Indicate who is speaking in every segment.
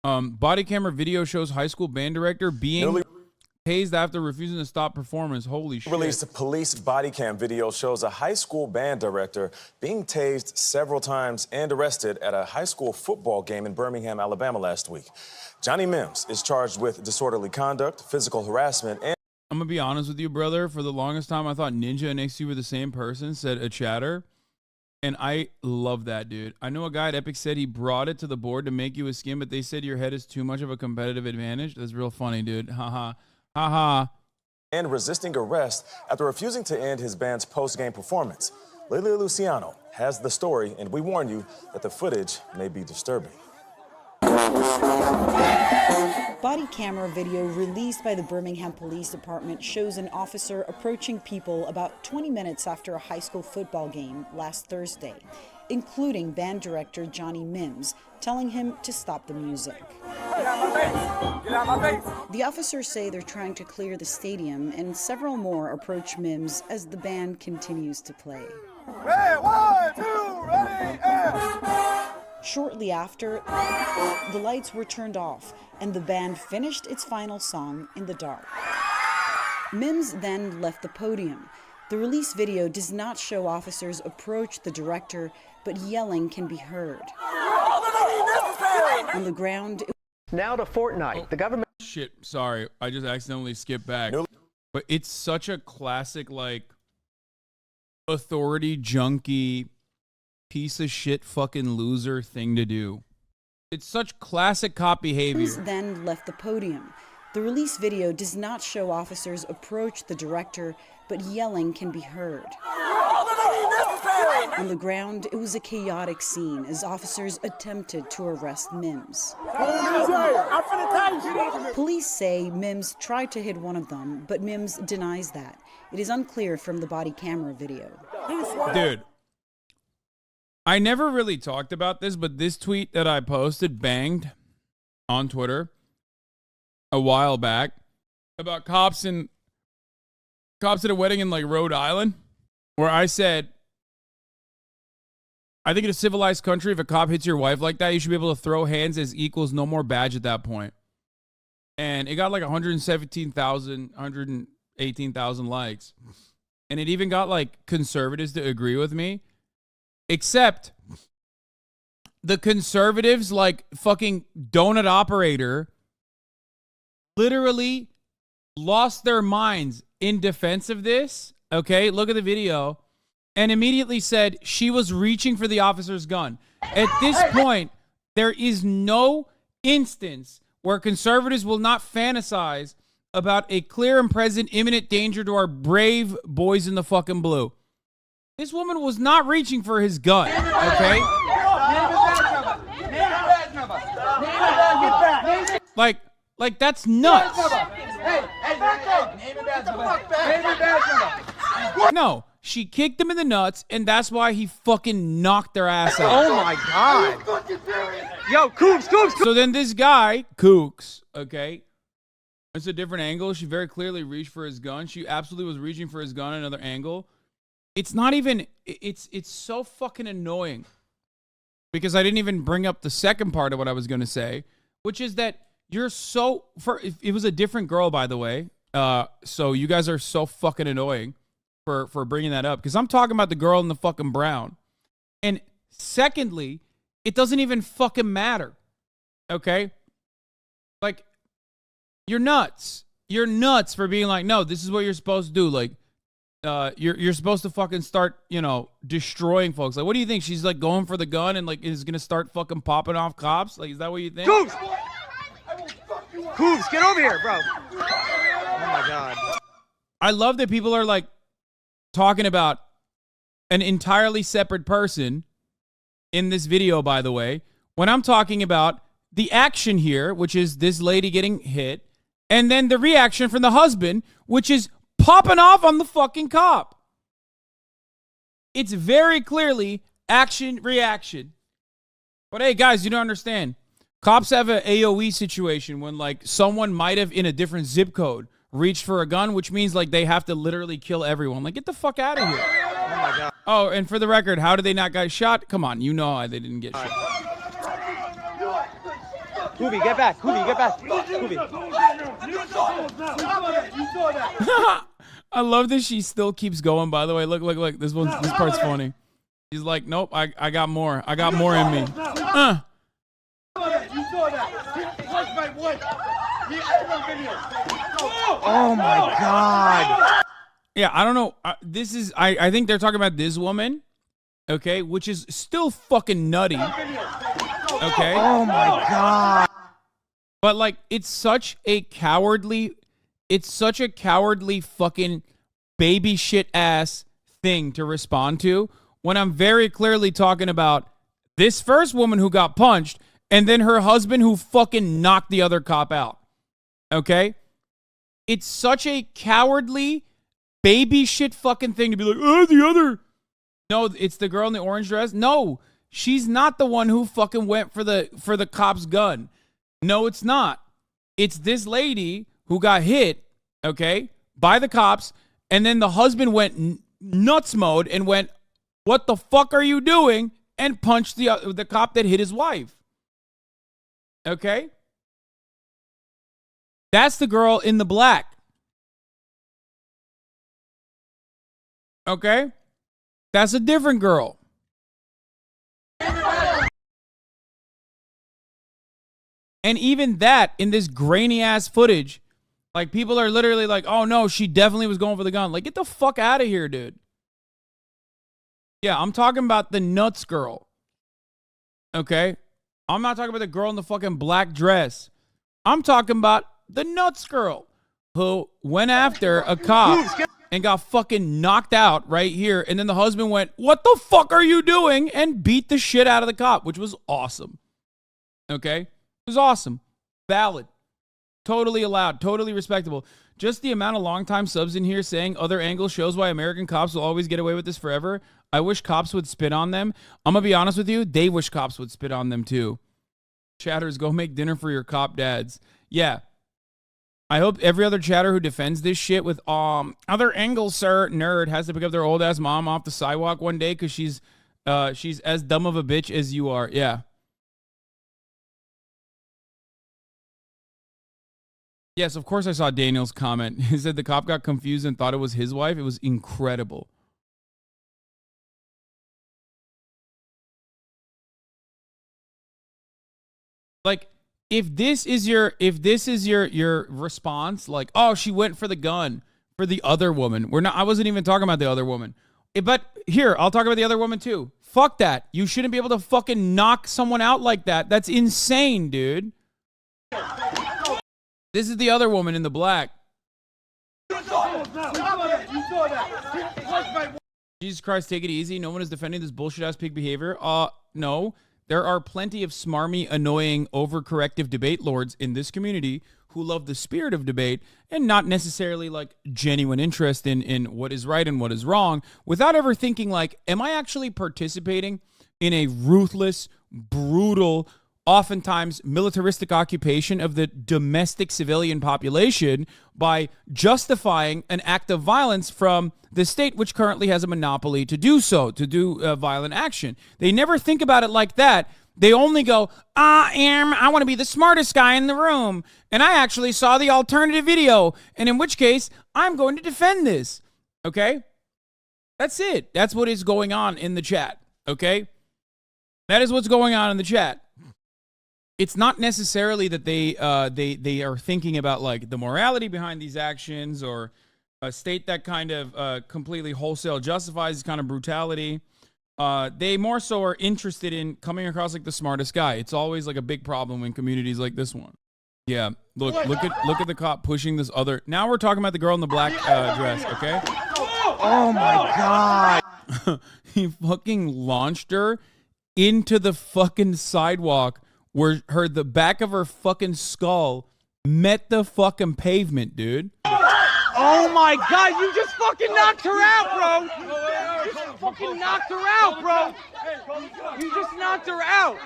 Speaker 1: Body camera video shows high school band director being tased after refusing to stop performance. Holy shit.
Speaker 2: Released police body cam video shows a high school band director being tased several times and arrested at a high school football game in Birmingham, Alabama last week. Johnny Mims is charged with disorderly conduct, physical harassment, and...
Speaker 1: I'm gonna be honest with you, brother. For the longest time, I thought Ninja and XU were the same person, said a chatter. And I love that, dude. I know a guy at Epic said he brought it to the board to make you a skin, but they said your head is too much of a competitive advantage. That's real funny, dude. Haha. Haha.
Speaker 2: And resisting arrest after refusing to end his band's post-game performance. Lilia Luciano has the story, and we warn you that the footage may be disturbing.
Speaker 3: Body camera video released by the Birmingham Police Department shows an officer approaching people about 20 minutes after a high school football game last Thursday, including band director Johnny Mims, telling him to stop the music.
Speaker 4: Get out my face! Get out my face!
Speaker 3: The officers say they're trying to clear the stadium, and several more approach Mims as the band continues to play.
Speaker 4: Hey, 1, 2, ready, and...
Speaker 3: Shortly after, the lights were turned off and the band finished its final song in the dark. Mims then left the podium. The release video does not show officers approach the director, but yelling can be heard. On the ground...
Speaker 5: Now to Fortnite. The government...
Speaker 1: Shit, sorry. I just accidentally skipped back. But it's such a classic, like, authority junkie... piece of shit fucking loser thing to do. It's such classic cop behavior.
Speaker 3: Mims then left the podium. The release video does not show officers approach the director, but yelling can be heard. On the ground, it was a chaotic scene as officers attempted to arrest Mims. Police say Mims tried to hit one of them, but Mims denies that. It is unclear from the body camera video.
Speaker 1: Dude. I never really talked about this, but this tweet that I posted banged on Twitter a while back about cops at a wedding in like Rhode Island, where I said, I think in a civilized country, if a cop hits your wife like that, you should be able to throw hands as equals, no more badge at that point. And it got like 117,000, 118,000 likes. And it even got like conservatives to agree with me. Except the conservatives, like fucking donut operator, literally lost their minds in defense of this. Okay, look at the video. And immediately said she was reaching for the officer's gun. At this point, there is no instance where conservatives will not fantasize about a clear and present imminent danger to our brave boys in the fucking blue. This woman was not reaching for his gun, okay? Like that's nuts. No, she kicked him in the nuts, and that's why he fucking knocked their ass out.
Speaker 5: Oh my God. Yo, Kooks.
Speaker 1: So then this guy, Kooks, okay? It's a different angle. She very clearly reached for his gun. She absolutely was reaching for his gun at another angle. It's not even, it's so fucking annoying because I didn't even bring up the second part of what I was going to say, which is that you're so, it was a different girl, by the way. So you guys are so fucking annoying for bringing that up because I'm talking about the girl in the fucking brown. And secondly, it doesn't even fucking matter. Okay. Like you're nuts. You're nuts for being like, no, this is what you're supposed to do. Like, you're supposed to fucking start, destroying folks. Like, what do you think? She's like going for the gun and like is gonna start fucking popping off cops? Like, is that what you think?
Speaker 5: Kooks, get over here, bro. Oh my God.
Speaker 1: I love that people are like talking about an entirely separate person in this video, by the way, when I'm talking about the action here, which is this lady getting hit, and then the reaction from the husband, which is popping off on the fucking cop. It's very clearly action, reaction. But hey, guys, you don't understand. Cops have an AOE situation when, like, someone might have, in a different zip code, reached for a gun, which means, like, they have to literally kill everyone. Like, get the fuck out of here.
Speaker 5: Oh, my God.
Speaker 1: Oh, and for the record, how did they not get shot? Come on, you know how they didn't get shot.
Speaker 5: Kubi, get back. Kubi, get back. Kubi.
Speaker 4: You saw that.
Speaker 1: I love that she still keeps going, by the way. Look. This part's funny. He's like, nope, I got more. I got more in me.
Speaker 4: You saw that. He touched my wife. He had my video.
Speaker 5: Oh my God.
Speaker 1: Yeah, I don't know. I think they're talking about this woman, okay, which is still fucking nutty. Okay.
Speaker 5: Oh my God.
Speaker 1: But like, it's such a cowardly fucking baby shit ass thing to respond to when I'm very clearly talking about this first woman who got punched and then her husband who fucking knocked the other cop out. Okay? It's such a cowardly baby shit fucking thing to be like, oh, the other. No, it's the girl in the orange dress. No, she's not the one who fucking went for the cop's gun. No, it's not. It's this lady who got hit, okay, by the cops, and then the husband went nuts mode and went, what the fuck are you doing? And punched the cop that hit his wife. Okay? That's the girl in the black. Okay? That's a different girl. And even that, in this grainy ass footage, like people are literally like, oh no, she definitely was going for the gun. Like, get the fuck out of here, dude. Yeah, I'm talking about the nuts girl. Okay? I'm not talking about the girl in the fucking black dress. I'm talking about the nuts girl who went after a cop and got fucking knocked out right here. And then the husband went, what the fuck are you doing? And beat the shit out of the cop, which was awesome. Okay? It was awesome. Valid. Totally allowed. Totally respectable. Just the amount of longtime subs in here saying other angles shows why American cops will always get away with this forever. I wish cops would spit on them. I'm going to be honest with you. They wish cops would spit on them too. Chatters, go make dinner for your cop dads. Yeah. I hope every other chatter who defends this shit with other angles, sir, nerd, has to pick up their old ass mom off the sidewalk one day because she's as dumb of a bitch as you are. Yeah. Yes, of course I saw Daniel's comment. He said the cop got confused and thought it was his wife. It was incredible. Like, if this is your response, like, oh, she went for the gun for the other woman. I wasn't even talking about the other woman. But here, I'll talk about the other woman too. Fuck that. You shouldn't be able to fucking knock someone out like that. That's insane, dude. This is the other woman in the black. Jesus Christ, take it easy. No one is defending this bullshit ass pig behavior. No. There are plenty of smarmy, annoying, overcorrective debate lords in this community who love the spirit of debate and not necessarily like genuine interest in what is right and what is wrong, without ever thinking like, am I actually participating in a ruthless, brutal, oftentimes militaristic occupation of the domestic civilian population by justifying an act of violence from the state, which currently has a monopoly to do so, to do violent action. They never think about it like that. They only go, I want to be the smartest guy in the room. And I actually saw the alternative video. And in which case, I'm going to defend this. Okay? That's it. That's what is going on in the chat. Okay? That is what's going on in the chat. It's not necessarily that they are thinking about like the morality behind these actions or a state that kind of completely wholesale justifies this kind of brutality. They more so are interested in coming across like the smartest guy. It's always like a big problem in communities like this one. Yeah, look at the cop pushing this other. Now we're talking about the girl in the black dress. Okay.
Speaker 5: Oh my God.
Speaker 1: He fucking launched her into the fucking sidewalk where the back of her fucking skull met the fucking pavement, dude.
Speaker 5: Oh my God, you just fucking knocked her out, bro. You just fucking knocked her out, bro. You just knocked her out.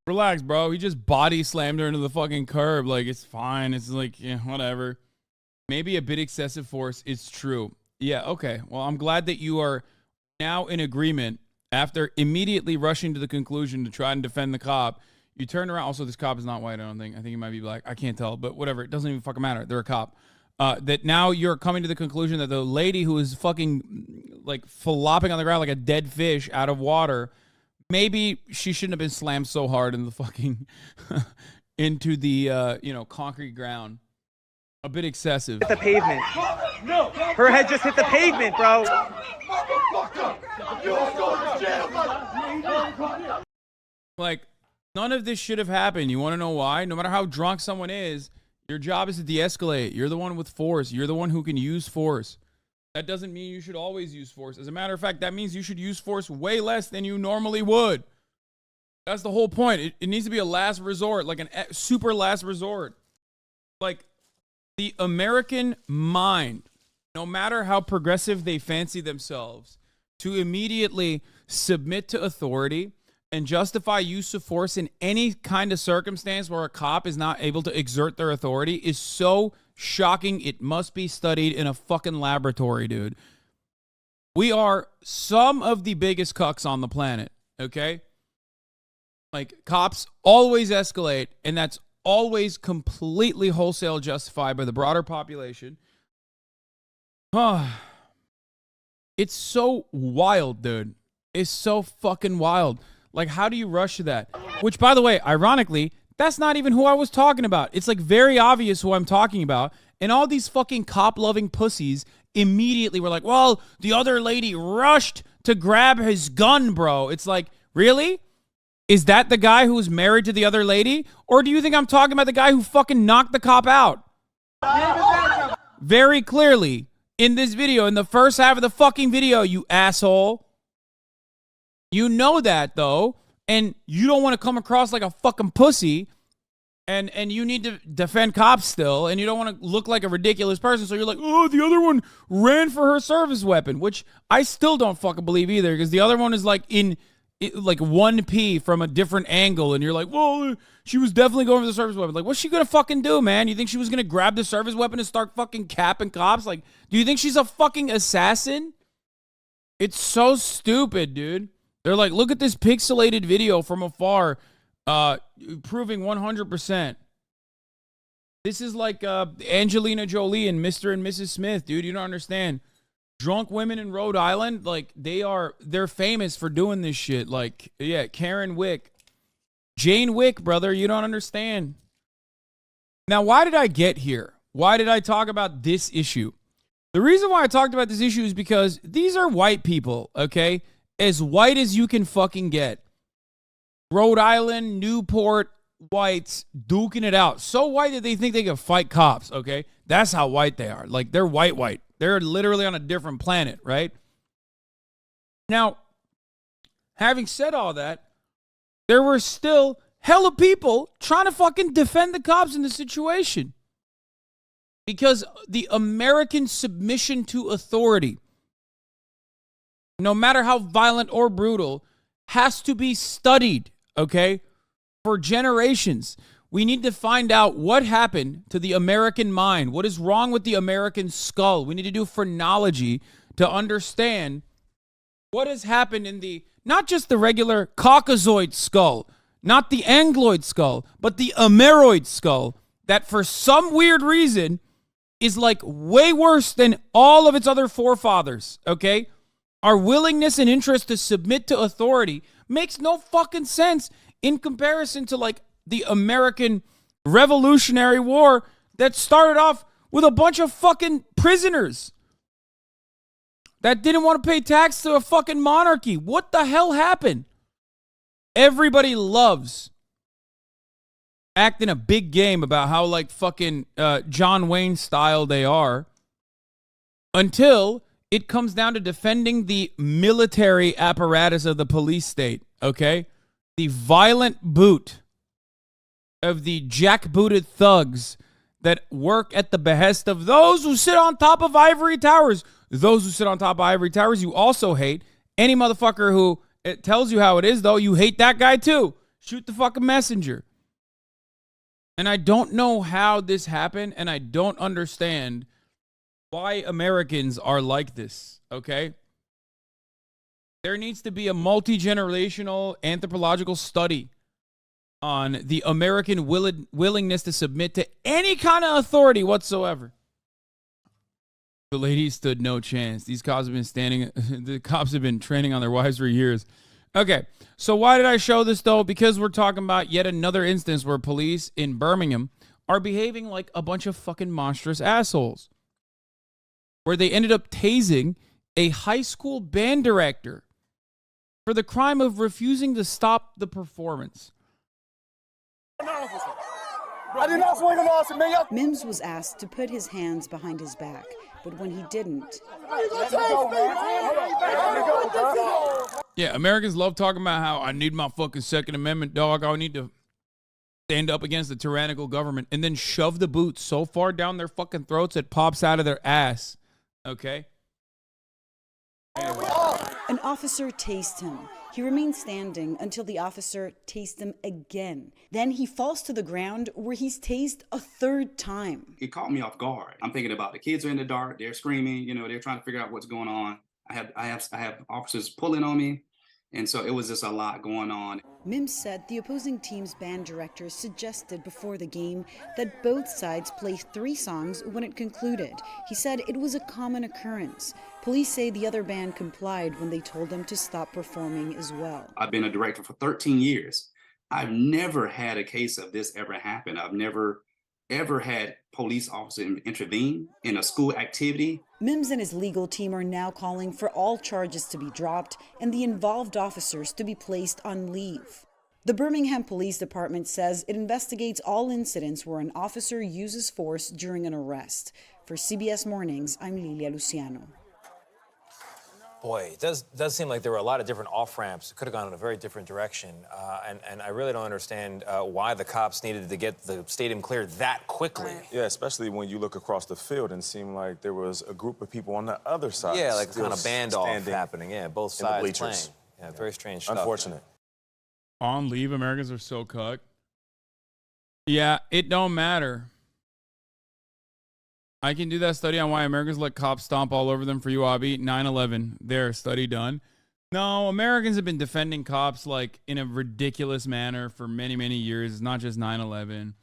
Speaker 1: Relax, bro. He just body slammed her into the fucking curb. Like, it's fine. It's like, yeah, whatever. Maybe a bit excessive force. It's true. Yeah, okay. Well, I'm glad that you are now in agreement, after immediately rushing to the conclusion to try and defend the cop, you turn around. Also, this cop is not white, I don't think. I think he might be black. I can't tell, but whatever. It doesn't even fucking matter. They're a cop. That now you're coming to the conclusion that the lady who is fucking like flopping on the ground like a dead fish out of water, maybe she shouldn't have been slammed so hard in the fucking into the concrete ground. A bit excessive.
Speaker 5: Hit the pavement. No. Her head just hit the pavement, bro.
Speaker 1: Like, none of this should have happened. You want to know why? No matter how drunk someone is, your job is to de-escalate. You're the one with force. You're the one who can use force. That doesn't mean you should always use force. As a matter of fact, that means you should use force way less than you normally would. That's the whole point. It needs to be a last resort, like a super last resort. Like, the American mind, no matter how progressive they fancy themselves, to immediately submit to authority and justify use of force in any kind of circumstance where a cop is not able to exert their authority is so shocking. It must be studied in a fucking laboratory, dude. We are some of the biggest cucks on the planet, okay? Like, cops always escalate, and that's always completely wholesale justified by the broader population. It's so wild, dude. It's so fucking wild. Like, how do you rush to that? Which, by the way, ironically, that's not even who I was talking about. It's like very obvious who I'm talking about. And all these fucking cop-loving pussies immediately were like, well, the other lady rushed to grab his gun, bro. It's like, really? Is that the guy who was married to the other lady? Or do you think I'm talking about the guy who fucking knocked the cop out? Very clearly, in this video, in the first half of the fucking video, you asshole. You know that, though, and you don't want to come across like a fucking pussy, and you need to defend cops still, and you don't want to look like a ridiculous person, so you're like, oh, the other one ran for her service weapon, which I still don't fucking believe either, because the other one is like in like 1p from a different angle, and you're like, well, she was definitely going for the service weapon. Like, what's she gonna fucking do, man? You think she was gonna grab the service weapon and start fucking capping cops? Like, do you think she's a fucking assassin? It's so stupid, dude. They're like, look at this pixelated video from afar, proving 100%. This is like Angelina Jolie and Mr. and Mrs. Smith, dude. You don't understand. Drunk women in Rhode Island, like, they're famous for doing this shit. Like, yeah, Karen Wick. Jane Wick, brother, you don't understand. Now, why did I get here? Why did I talk about this issue? The reason why I talked about this issue is because these are white people, okay? As white as you can fucking get. Rhode Island, Newport, whites duking it out. So white that they think they can fight cops, okay? That's how white they are. Like, they're white. They're literally on a different planet, right? Now, having said all that, there were still hella people trying to fucking defend the cops in the situation. Because the American submission to authority, no matter how violent or brutal, has to be studied, okay? For generations. We need to find out what happened to the American mind. What is wrong with the American skull? We need to do phrenology to understand what has happened in the, not just the regular Caucasoid skull, not the Angloid skull, but the Ameroid skull, that for some weird reason is like way worse than all of its other forefathers, okay? Our willingness and interest to submit to authority makes no fucking sense in comparison to like the American Revolutionary War that started off with a bunch of fucking prisoners that didn't want to pay tax to a fucking monarchy. What the hell happened? Everybody loves acting a big game about how like fucking John Wayne style they are until it comes down to defending the military apparatus of the police state, okay? The violent boot of the jackbooted thugs that work at the behest of those who sit on top of ivory towers. Those who sit on top of ivory towers, you also hate. Any motherfucker who it tells you how it is, though, you hate that guy too. Shoot the fucking messenger. And I don't know how this happened, and I don't understand why Americans are like this, okay? There needs to be a multi-generational anthropological study on the American willingness to submit to any kind of authority whatsoever. The lady stood no chance. These cops have been the cops have been training on their wives for years. Okay, so why did I show this though? Because we're talking about yet another instance where police in Birmingham are behaving like a bunch of fucking monstrous assholes. Where they ended up tasing a high school band director for the crime of refusing to stop the performance.
Speaker 4: I did not swing an officer, man.
Speaker 3: Mims was asked to put his hands behind his back, but when he didn't,
Speaker 1: yeah, Americans love talking about how I need my fucking Second Amendment, dog. I need to stand up against the tyrannical government and then shove the boot so far down their fucking throats it pops out of their ass. Okay?
Speaker 3: an officer tased him. He remains standing until the officer tased him again. Then he falls to the ground where he's tased a third time.
Speaker 6: It caught me off guard. I'm thinking about the kids are in the dark. They're screaming. You know, they're trying to figure out what's going on. I have officers pulling on me. And so it was just a lot going on.
Speaker 3: Mims said the opposing team's band director suggested before the game that both sides play 3 songs when it concluded. He said it was a common occurrence. Police say the other band complied when they told them to stop performing as well.
Speaker 6: I've been a director for 13 years. I've never had a case of this ever happen. I've never ever had police officers intervene in a school activity.
Speaker 3: Mims and his legal team are now calling for all charges to be dropped and the involved officers to be placed on leave. The Birmingham Police Department says it investigates all incidents where an officer uses force during an arrest. For CBS Mornings, I'm Lilia Luciano.
Speaker 7: Boy, it does seem like there were a lot of different off-ramps. It could have gone in a very different direction. And I really don't understand why the cops needed to get the stadium cleared that quickly.
Speaker 3: Right.
Speaker 2: Yeah, especially when you look across the field and seem like there was a group of people on the other side.
Speaker 7: Yeah, like kind of band-off happening. Yeah, both sides playing. Yeah, very strange stuff.
Speaker 2: Unfortunate.
Speaker 1: On leave, Americans are so cut. Yeah, it don't matter. I can do that study on why Americans let cops stomp all over them for you, Abby. 9/11. There, study done. No, Americans have been defending cops like in a ridiculous manner for many, many years. It's not just 9/11.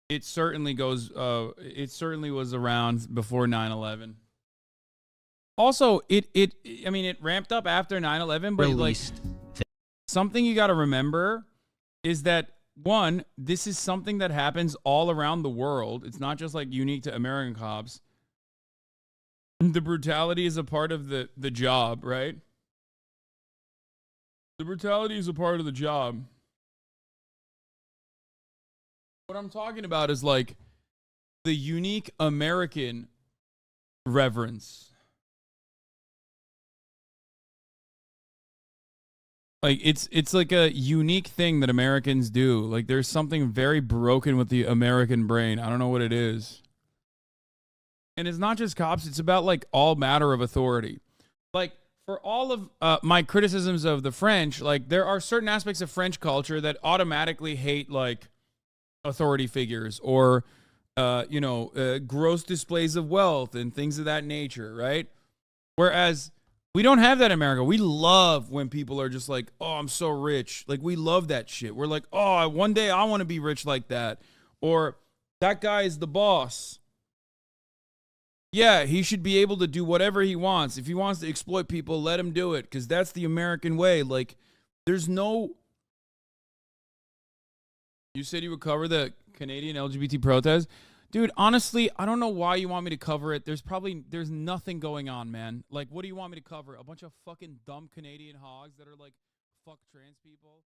Speaker 1: It certainly goes. It certainly was around before 9/11. Also, I mean, it ramped up after 9/11, but like something you got to remember is that. One, this is something that happens all around the world. It's not just like unique to American cops. The brutality is a part of the job, right? The brutality is a part of the job. What I'm talking about is like the unique American reverence. Like it's like a unique thing that Americans do. Like there's something very broken with the American brain. I don't know what it is. And it's not just cops. It's about like all matter of authority. Like for all of my criticisms of the French, like there are certain aspects of French culture that automatically hate like authority figures or, gross displays of wealth and things of that nature, right? Whereas we don't have that in America. We love when people are just like, oh, I'm so rich. Like, we love that shit. We're like, oh, one day I want to be rich like that. Or that guy is the boss. Yeah, he should be able to do whatever he wants. If he wants to exploit people, let him do it. Because that's the American way. Like, there's no... You said you would cover the Canadian LGBT protest? Dude, honestly, I don't know why you want me to cover it. There's nothing going on, man. Like, what do you want me to cover? A bunch of fucking dumb Canadian hogs that are like, fuck trans people?